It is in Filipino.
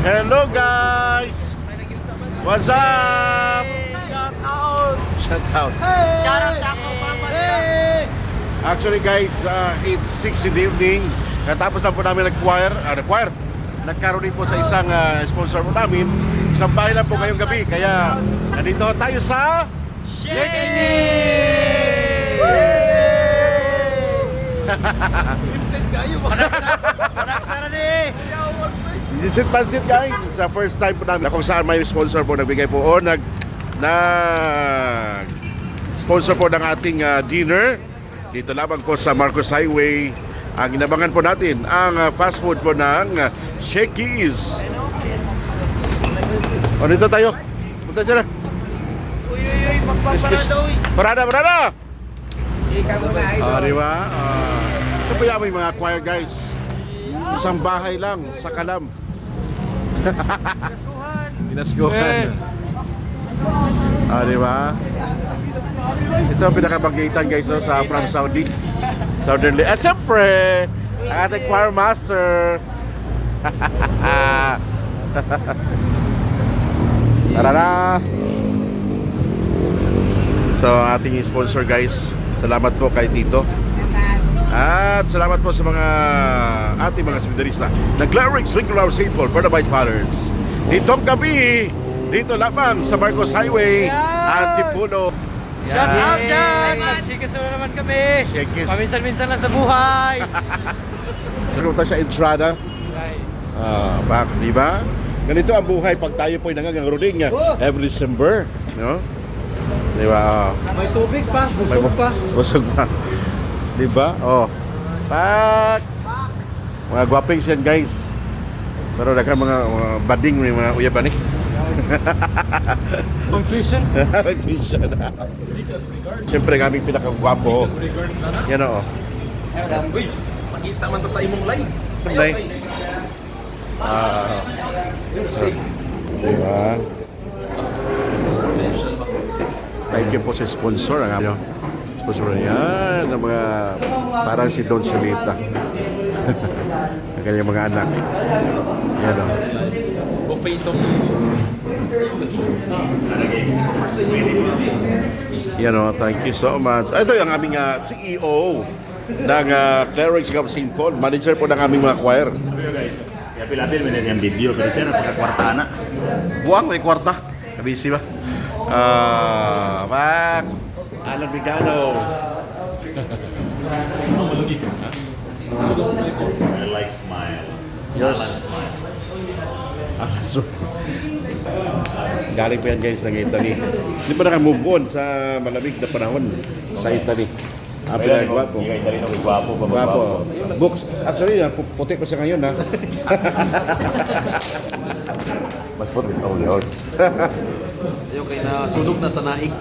Hello guys! What's up? Shout out! Shoutout sa ako, mama. Actually guys, it's 6 in the evening. Natapos lang po namin nag-choir. Nagkaroon din po sa isang sponsor po namin. Isang bahay lang po ngayong gabi. Kaya nandito tayo sa Sheki! Scripted kayo. Panak-sara ni. Visit Pansit guys, it's the first time po namin na kung saan may sponsor po nagbigay po o nag sponsor po ng ating dinner dito lamang po sa Marcos Highway. Ang inabangan po natin ang fast food po ng Shekis. O dito tayo. Punta dyan na. Uy, magpaparada uy. Parada! Ikaw muna idol. Diba? Ito po yung may mga choir guys. Isang bahay lang sa Kalam. Pinaskuhan. Diba? Ito ang pinakabanggitan guys sa from Saudi. Southern At siyempre, ang ating choir master. Tara na! So ating sponsor guys, salamat po kay Tito. At salamat po sa mga ating mga seminarista ng Clerics Regular St. Paul Bernabite Fathers. Ditong gabi, dito lamang sa Marcos Highway, Antipuno. Shout out dyan! Chikis na naman kami. Shekis. Paminsan-minsan lang sa buhay. Saluta sa entrada. Back, di ba? Ganito ang buhay pag tayo po'y nangangaruling every December. No? Di ba? May tubig pa, busog pa. Busog pa. Di ba? Oh. Pak! Mga gwapings yan guys. Pero dagan mga bading may mga uyaban eh. Conclusion. Tuition. Siyempre kami pinakagwapo. Yan o. Uy, pakita man to sa imong live. Live. Diba? Thank you po sa sponsor. Ang sponsor niya ng mga parang si Don Solita. Ang kanyang mga anak. Yan o. Buffet ito. Yan o, thank you so much. Ito yung aming CEO ng Clerics of St. Paul. Manager po ng aming mga choir. Guys, ya pilapil may nasiyang video pero siya napakakwarta na. Buwang, may kwarta. Kabisi ba? Pak! Alan Bigano. I like smile. Yours. Smile. So, galing pa yan guys ng Italy. Hindi pa naka-move on sa malamig na panahon sa Italy. Ang pinagwapo. Hindi kayo rin ako gwapo. Gwapo. Books. Actually, puti pa siya ngayon ha. Mas puti. Oh, yun. Ayun kay na sunog na sa naig.